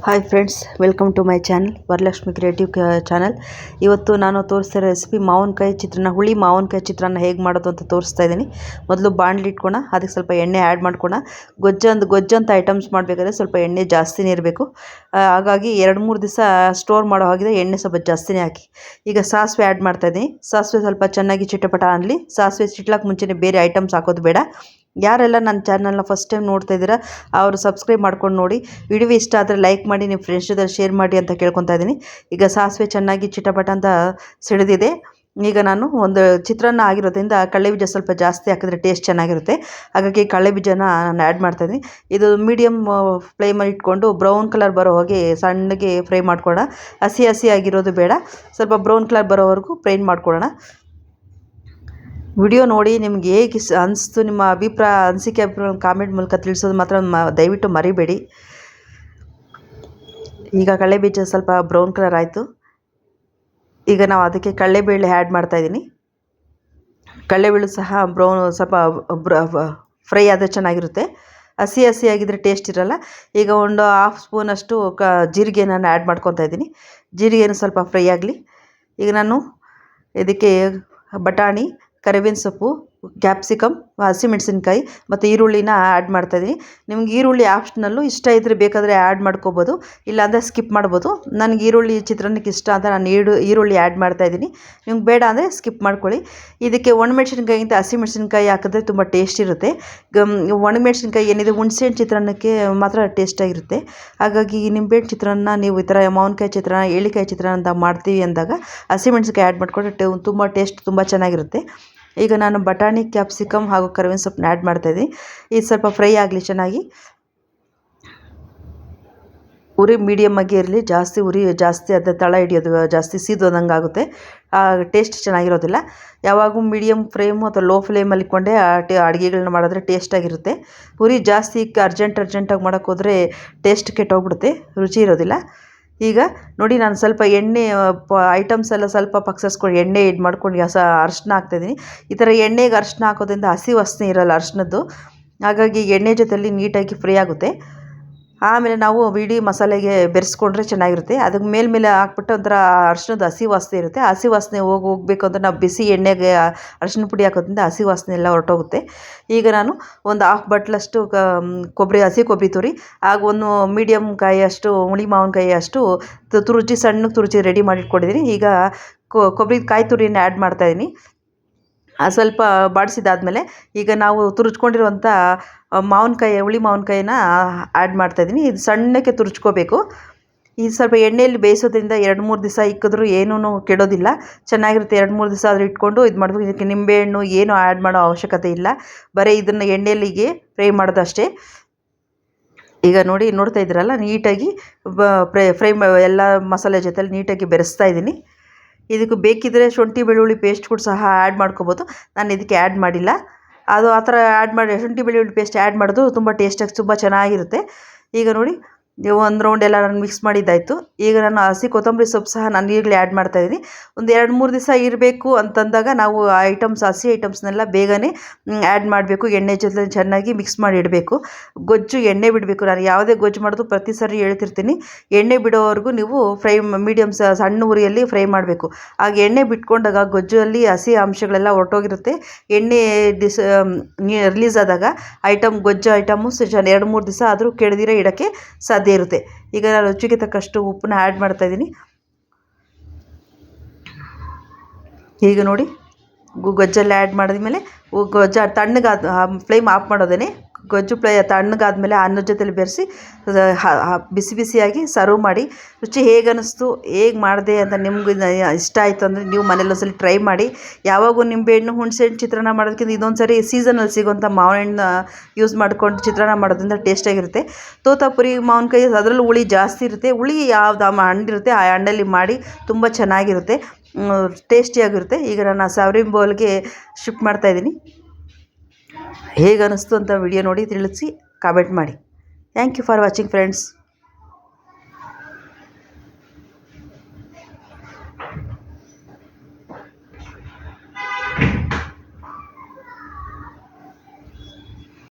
Hi friends, welcome to my channel Varalakshmi creative channel. ಇವತ್ತು ನಾನು ತೋರಿಸ್ತಿರೋ recipe ಮಾವಿನಕಾಯಿ ಚಿತ್ರಾನ್ನ, ಹುಳಿ ಮಾವಿನಕಾಯಿ ಚಿತ್ರಾನ್ನ ಹೇಗೆ ಮಾಡೋದು ಅಂತ ತೋರಿಸ್ತಾ ಇದ್ದೀನಿ. ಮೊದಲು ಬಾಣಲಿ ಇಟ್ಕೊಣ, ಅದಕ್ಕೆ ಸ್ವಲ್ಪ ಎಣ್ಣೆ ಆ್ಯಡ್ ಮಾಡ್ಕೊಣ. ಗೊಜ್ಜಂತ ಐಟಮ್ಸ್ ಮಾಡಬೇಕಾದ್ರೆ ಸ್ವಲ್ಪ ಎಣ್ಣೆ ಜಾಸ್ತಿನೇ ಇರಬೇಕು. ಹಾಗಾಗಿ 2-3 ದಿವಸ ಸ್ಟೋರ್ ಮಾಡೋ ಹಾಗಿದೆ ಎಣ್ಣೆ ಸ್ವಲ್ಪ ಜಾಸ್ತಿನೇ ಹಾಕಿ. ಈಗ ಸಾಸಿವೆ ಆ್ಯಡ್ ಮಾಡ್ತಾಯಿದ್ದೀನಿ. ಸಾಸಿವೆ ಸ್ವಲ್ಪ ಚೆನ್ನಾಗಿ ಚಿಟಪಟ ಅನ್ನಲಿ. ಸಾಸಿವೆ ಚಿಟ್ಲಕ್ಕೆ ಮುಂಚೆನೇ ಬೇರೆ ಐಟಮ್ಸ್ ಹಾಕೋದು ಬೇಡ. ಯಾರೆಲ್ಲ ನನ್ನ ಚಾನಲ್ನ ಫಸ್ಟ್ ಟೈಮ್ ನೋಡ್ತಾ ಇದ್ದೀರಾ ಅವರು ಸಬ್ಸ್ಕ್ರೈಬ್ ಮಾಡ್ಕೊಂಡು ನೋಡಿ. ವಿಡಿಯೋ ಇಷ್ಟ ಆದರೆ ಲೈಕ್ ಮಾಡಿ, ನಿಮ್ಮ ಫ್ರೆಂಡ್ಸ್ ಜೊತೆ ಶೇರ್ ಮಾಡಿ ಅಂತ ಕೇಳ್ಕೊತಾ ಇದ್ದೀನಿ. ಈಗ ಸಾಸಿವೆ ಚೆನ್ನಾಗಿ ಚಿಟಪಟ ಅಂತ ಸಿಡಿದಿದೆ. ಈಗ ನಾನು ಒಂದು ಚಿತ್ರಾನ್ನ ಆಗಿರೋದ್ರಿಂದ ಕಡಲೆಬೀಜ ಸ್ವಲ್ಪ ಜಾಸ್ತಿ ಹಾಕಿದ್ರೆ ಟೇಸ್ಟ್ ಚೆನ್ನಾಗಿರುತ್ತೆ. ಹಾಗಾಗಿ ಕಡಲೆಬೀಜನ ನಾನು ಆ್ಯಡ್ ಮಾಡ್ತಾಯಿದ್ದೀನಿ. ಇದು ಮೀಡಿಯಮ್ ಫ್ಲೇಮಲ್ಲಿ ಇಟ್ಕೊಂಡು ಬ್ರೌನ್ ಕಲರ್ ಬರೋ ಹಾಗೆ ಸಣ್ಣಗೆ ಫ್ರೈ ಮಾಡ್ಕೊಳ್ಳೋಣ. ಹಸಿ ಆಗಿರೋದು ಬೇಡ, ಸ್ವಲ್ಪ ಬ್ರೌನ್ ಕಲರ್ ಬರೋವರೆಗೂ ಫ್ರೈ ಮಾಡ್ಕೊಳ್ಳೋಣ. ವಿಡಿಯೋ ನೋಡಿ ನಿಮ್ಗೆ ಹೇಗೆ ಅನಿಸ್ತು, ನಿಮ್ಮ ಅನಿಸಿಕೆ ಕಾಮೆಂಟ್ ಮೂಲಕ ತಿಳಿಸೋದು ಮಾತ್ರ ದಯವಿಟ್ಟು ಮರಿಬೇಡಿ. ಈಗ ಕಡಲೆಬೀಜ ಸ್ವಲ್ಪ ಬ್ರೌನ್ ಕಲರ್ ಆಯಿತು. ಈಗ ನಾವು ಅದಕ್ಕೆ ಕಡಲೆಬೇಳೆ ಆ್ಯಡ್ ಮಾಡ್ತಾಯಿದ್ದೀನಿ. ಕಡಲೆಬೇಳೆ ಸಹ ಬ್ರೌನ್ ಸ್ವಲ್ಪ ಫ್ರೈ ಆದರೆ ಚೆನ್ನಾಗಿರುತ್ತೆ. ಹಸಿ ಆಗಿದ್ದರೆ ಟೇಸ್ಟ್ ಇರೋಲ್ಲ. ಈಗ ಒಂದು 1/2 ಸ್ಪೂನಷ್ಟು ಜೀರಿಗೆ ನಾನು ಆ್ಯಡ್ ಮಾಡ್ಕೊತಾ ಇದ್ದೀನಿ. ಜೀರಿಗೆನೂ ಸ್ವಲ್ಪ ಫ್ರೈ ಆಗಲಿ. ಈಗ ನಾನು ಇದಕ್ಕೆ ಬಟಾಣಿ, ಕರಿಬೇವಿನ ಸೊಪ್ಪು, ಕ್ಯಾಪ್ಸಿಕಮ್, ಹಸಿಮೆಣಸಿನ್ಕಾಯಿ ಮತ್ತು ಈರುಳ್ಳಿನ ಆ್ಯಡ್ ಮಾಡ್ತಾಯಿದ್ದೀನಿ. ನಿಮ್ಗೆ ಈರುಳ್ಳಿ ಆಪ್ಷನಲ್ಲು, ಇಷ್ಟ ಇದ್ದರೆ ಬೇಕಾದರೆ ಆ್ಯಡ್ ಮಾಡ್ಕೋಬೋದು, ಇಲ್ಲಾಂದರೆ ಸ್ಕಿಪ್ ಮಾಡ್ಬೋದು. ನನಗೆ ಈರುಳ್ಳಿ ಚಿತ್ರಾನ್ನಕ್ಕೆ ಇಷ್ಟ ಅಂತ ನಾನು ಈರುಳ್ಳಿ ಆ್ಯಡ್ ಮಾಡ್ತಾಯಿದ್ದೀನಿ. ನಿಮ್ಗೆ ಬೇಡ ಅಂದರೆ ಸ್ಕಿಪ್ ಮಾಡ್ಕೊಳ್ಳಿ. ಇದಕ್ಕೆ ಒಣಮೆಣಸಿನ್ಕಾಯಿಗಿಂತ ಹಸಿಮೆಣಸಿನ್ಕಾಯಿ ಹಾಕಿದ್ರೆ ತುಂಬ ಟೇಸ್ಟ್ ಇರುತ್ತೆ. ಒಣಮೆಣಸಿನ್ಕಾಯಿ ಏನಿದೆ ಹುಣಸೆಹಣ್ಣು ಚಿತ್ರಾನ್ನಕ್ಕೆ ಮಾತ್ರ ಟೇಸ್ಟಾಗಿರುತ್ತೆ. ಹಾಗಾಗಿ ನಿಂಬೆಹಣ್ಣು ಚಿತ್ರಾನ್ನ ನೀವು ಈ ಥರ ಮಾವಿನಕಾಯಿ ಚಿತ್ರಾನ್ನ, ಏಳಿಕಾಯಿ ಚಿತ್ರಾನ್ನ ಅಂತ ಮಾಡ್ತೀವಿ ಅಂದಾಗ ಹಸಿಮೆಣಸಿನ್ಕಾಯಿ ಆ್ಯಡ್ ಮಾಡಿಕೊಂಡ್ರೆ ತುಂಬ ಟೇಸ್ಟ್ ತುಂಬ ಚೆನ್ನಾಗಿರುತ್ತೆ. ಈಗ ನಾನು ಬಟಾಣಿ, ಕ್ಯಾಪ್ಸಿಕಮ್ ಹಾಗೂ ಕರಿಬೇವಿನ ಸೊಪ್ಪನ್ನ ಆ್ಯಡ್ ಮಾಡ್ತಾಯಿದ್ದೀನಿ. ಇದು ಸ್ವಲ್ಪ ಫ್ರೈ ಆಗಲಿ ಚೆನ್ನಾಗಿ. ಉರಿ ಮೀಡಿಯಮ್ ಆಗಿ ಇರಲಿ. ಉರಿ ಜಾಸ್ತಿ ಆದರೆ ತಳ ಹಿಡಿಯೋದು, ಜಾಸ್ತಿ ಸೀದೋದಂಗೆ ಆಗುತ್ತೆ, ಟೇಸ್ಟ್ ಚೆನ್ನಾಗಿರೋದಿಲ್ಲ. ಯಾವಾಗೂ ಮೀಡಿಯಮ್ ಫ್ಲೇಮು ಅಥವಾ ಲೋ ಫ್ಲೇಮಲ್ಲಿ ಇಟ್ಕೊಂಡೆ ಅಡುಗೆಗಳನ್ನ ಮಾಡಿದ್ರೆ ಟೇಸ್ಟಾಗಿರುತ್ತೆ. ಉರಿ ಜಾಸ್ತಿ ಅರ್ಜೆಂಟಾಗಿ ಮಾಡೋಕ್ಕೋದ್ರೆ ಟೇಸ್ಟ್ ಕೆಟ್ಟೋಗ್ಬಿಡುತ್ತೆ, ರುಚಿ ಇರೋದಿಲ್ಲ. ಈಗ ನೋಡಿ, ನಾನು ಸ್ವಲ್ಪ ಎಣ್ಣೆ ಐಟಮ್ಸ್ ಎಲ್ಲ ಸ್ವಲ್ಪ ಪಕ್ಸಿಸ್ಕೊಂಡು ಎಣ್ಣೆ ಮಾಡ್ಕೊಂಡು ಅರಿಶಿನ ಹಾಕ್ತಾಯಿದ್ದೀನಿ. ಈ ಥರ ಎಣ್ಣೆಗೆ ಅರಿಶಿನ ಹಾಕೋದ್ರಿಂದ ಹಸಿ ವಾಸನೆ ಇರೋಲ್ಲ ಅರಿಶಿನದ್ದು. ಹಾಗಾಗಿ ಎಣ್ಣೆ ಜೊತೆಯಲ್ಲಿ ನೀಟಾಗಿ ಫ್ರೈ ಆಗುತ್ತೆ. ಆಮೇಲೆ ನಾವು ಇಡೀ ಮಸಾಲೆಗೆ ಬೆರೆಸ್ಕೊಂಡ್ರೆ ಚೆನ್ನಾಗಿರುತ್ತೆ. ಅದಕ್ಕೆ ಮೇಲೆ ಹಾಕ್ಬಿಟ್ಟು ಒಂಥರ ಅರಿಶಿನದ ಹಸಿ ವಾಸನೆ ಇರುತ್ತೆ. ಹಸಿ ವಾಸನೆ ಹೋಗಬೇಕು ಅಂದರೆ ನಾವು ಬಿಸಿ ಎಣ್ಣೆಗೆ ಅರಿಶಿನ ಪುಡಿ ಹಾಕೋದ್ರಿಂದ ಹಸಿ ವಾಸನೆ ಎಲ್ಲ ಹೊರಟೋಗುತ್ತೆ. ಈಗ ನಾನು ಒಂದು 1/2 ಬಟ್ಲಷ್ಟು ಹಸಿ ಕೊಬ್ಬರಿ ತುರಿ ಹಾಗೂ ಒಂದು ಮೀಡಿಯಮ್ ಕಾಯಿಯಷ್ಟು ಹುಳಿ ಮಾವಿನಕಾಯಿ ಅಷ್ಟು ಸಣ್ಣಗೆ ತುರುಚಿ ರೆಡಿ ಮಾಡಿ ಇಟ್ಕೊಂಡಿದ್ದೀನಿ. ಈಗ ಕಾಯಿ ತುರಿನ ಆ್ಯಡ್ ಮಾಡ್ತಾಯಿದ್ದೀನಿ. ಸ್ವಲ್ಪ ಬಾಡಿಸಿದಾದ್ಮೇಲೆ ಈಗ ನಾವು ತುರಿಚ್ಕೊಂಡಿರುವಂಥ ಹುಳಿ ಮಾವಿನಕಾಯಿನ ಆ್ಯಡ್ ಮಾಡ್ತಾಯಿದ್ದೀನಿ. ಇದು ಸಣ್ಣಕ್ಕೆ ತುರಿಚ್ಕೋಬೇಕು. ಇದು ಸ್ವಲ್ಪ ಎಣ್ಣೆಯಲ್ಲಿ ಬೇಯಿಸೋದ್ರಿಂದ 2-3 ದಿವಸ ಇಕ್ಕಿದ್ರೂ ಏನೂ ಕೆಡೋದಿಲ್ಲ, ಚೆನ್ನಾಗಿರುತ್ತೆ. 2-3 ದಿವಸ ಆದರೂ ಇಟ್ಕೊಂಡು ಇದು ಮಾಡಬೇಕು. ಇದಕ್ಕೆ ನಿಂಬೆಹಣ್ಣು ಏನೂ ಆ್ಯಡ್ ಮಾಡೋ ಅವಶ್ಯಕತೆ ಇಲ್ಲ, ಬರೀ ಇದನ್ನು ಎಣ್ಣೆಯಲ್ಲಿಗೆ ಫ್ರೈ ಮಾಡೋದಷ್ಟೇ. ಈಗ ನೋಡ್ತಾ ಇದ್ದೀರಲ್ಲ, ನೀಟಾಗಿ ಫ್ರೈ ಎಲ್ಲ ಮಸಾಲೆ ಜೊತೆಲಿ ನೀಟಾಗಿ ಬೆರೆಸ್ತಾ ಇದ್ದೀನಿ. ಇದಕ್ಕೆ ಬೇಕಿದ್ದರೆ ಶುಂಠಿ ಬೆಳ್ಳುಳ್ಳಿ ಪೇಸ್ಟ್ ಕೂಡ ಸಹ ಆ್ಯಡ್ ಮಾಡ್ಕೋಬೋದು. ನಾನು ಇದಕ್ಕೆ ಆ್ಯಡ್ ಮಾಡಿಲ್ಲ. ಅದು ಆ ಥರ ಆ್ಯಡ್ ಮಾಡಿ ಶುಂಠಿ ಬೆಳ್ಳುಳ್ಳಿ ಪೇಸ್ಟ್ ಆ್ಯಡ್ ಮಾಡೋದು ತುಂಬ ಟೇಸ್ಟಾಗಿ ತುಂಬ ಚೆನ್ನಾಗಿರುತ್ತೆ. ಈಗ ನೋಡಿ, ಒಂದು ರೌಂಡ್ ಎಲ್ಲ ನಾನು ಮಿಕ್ಸ್ ಮಾಡಿದ್ದಾಯಿತು. ಈಗ ನಾನು ಹಸಿ ಕೊತ್ತಂಬರಿ ಸೊಪ್ಪು ಸಹ ನಾನು ಈಗಲೇ ಆ್ಯಡ್ ಮಾಡ್ತಾಯಿದ್ದೀನಿ. ಒಂದು 2-3 ದಿವಸ ಇರಬೇಕು ಅಂತಂದಾಗ ನಾವು ಹಸಿ ಐಟಮ್ಸ್ನೆಲ್ಲ ಬೇಗನೆ ಆ್ಯಡ್ ಮಾಡಬೇಕು. ಎಣ್ಣೆ ಜೊತೆ ಚೆನ್ನಾಗಿ ಮಿಕ್ಸ್ ಮಾಡಿ ಇಡಬೇಕು. ಎಣ್ಣೆ ಬಿಡಬೇಕು. ನಾನು ಯಾವುದೇ ಗೊಜ್ಜು ಮಾಡೋದು ಪ್ರತಿ ಸರಿ ಹೇಳ್ತಿರ್ತೀನಿ, ಎಣ್ಣೆ ಬಿಡೋವರೆಗೂ ನೀವು ಮೀಡಿಯಮ್ ಸಣ್ಣ ಉರಿಯಲ್ಲಿ ಫ್ರೈ ಮಾಡಬೇಕು. ಆಗ ಎಣ್ಣೆ ಬಿಟ್ಕೊಂಡಾಗ ಗೊಜ್ಜಲ್ಲಿ ಹಸಿ ಅಂಶಗಳೆಲ್ಲ ಹೊರಟೋಗಿರುತ್ತೆ. ಎಣ್ಣೆ ರಿಲೀಸ್ ಆದಾಗ ಗೊಜ್ಜು ಐಟಮು 2-3 ದಿವಸ ಆದರೂ ಕೆಡದಿರೋ ಇಡೋಕ್ಕೆ ಸಾಧ್ಯ ಇರುತ್ತೆ. ಈಗ ನಾನು ರುಚಿಗೆ ತಕ್ಕಷ್ಟು ಉಪ್ಪನ್ನ ಆ್ಯಡ್ ಮಾಡ್ತಾಯಿದ್ದೀನಿ. ಈಗ ನೋಡಿ, ಗೊಜ್ಜೆಲ್ಲ ಆ್ಯಡ್ ಮಾಡಿದ್ಮೇಲೆ ಫ್ಲೇಮ್ ಆಫ್ ಮಾಡೋದೇ. ಗೊಜ್ಜು ತಣ್ಣಗಾದ್ಮೇಲೆ ಅನ್ನದ ಜೊತೆಲಿ ಬೆರೆಸಿ ಬಿಸಿಯಾಗಿ ಸರ್ವ್ ಮಾಡಿ. ರುಚಿ ಹೇಗೆ ಅನ್ನಿಸ್ತು, ಹೇಗೆ ಮಾಡಿದೆ ಅಂತ ನಿಮ್ಗೆ ಇಷ್ಟ ಆಯಿತು ಅಂದರೆ ನೀವು ಮನೇಲಿ ಒಂದ್ಸಲ ಟ್ರೈ ಮಾಡಿ. ಯಾವಾಗೂ ನಿಂಬೆಹಣ್ಣು ಹುಣಸೆಹಣ್ಣು ಚಿತ್ರಾನ್ನ ಮಾಡೋದಕ್ಕಿಂತ ಇದೊಂದು ಸರಿ ಸೀಸನಲ್ಲಿ ಸಿಗೋಂಥ ಮಾವಿನ ಯೂಸ್ ಮಾಡ್ಕೊಂಡು ಚಿತ್ರಾನ್ನ ಮಾಡೋದ್ರಿಂದ ಟೇಸ್ಟಾಗಿರುತ್ತೆ. ತೋತಾಪುರಿ ಮಾವಿನಕಾಯಿ ಅದರಲ್ಲೂ ಹುಳಿ ಜಾಸ್ತಿ ಇರುತ್ತೆ. ಹುಳಿ ಯಾವ್ದು ಹಣ್ಣಿರುತ್ತೆ ಆ ಹಣ್ಣಲ್ಲಿ ಮಾಡಿ ತುಂಬ ಚೆನ್ನಾಗಿರುತ್ತೆ, ಟೇಸ್ಟಿಯಾಗಿರುತ್ತೆ. ಈಗ ನಾನು ಸರ್ವಿಂಗ್ ಬೌಲ್ಗೆ ಶಿಫ್ಟ್ ಮಾಡ್ತಾಯಿದ್ದೀನಿ. ಹೇಗೆ ಅನ್ನಿಸ್ತು ಅಂತ ವಿಡಿಯೋ ನೋಡಿ ತಿಳಿಸಿ ಕಾಮೆಂಟ್ ಮಾಡಿ. Thank you for watching friends.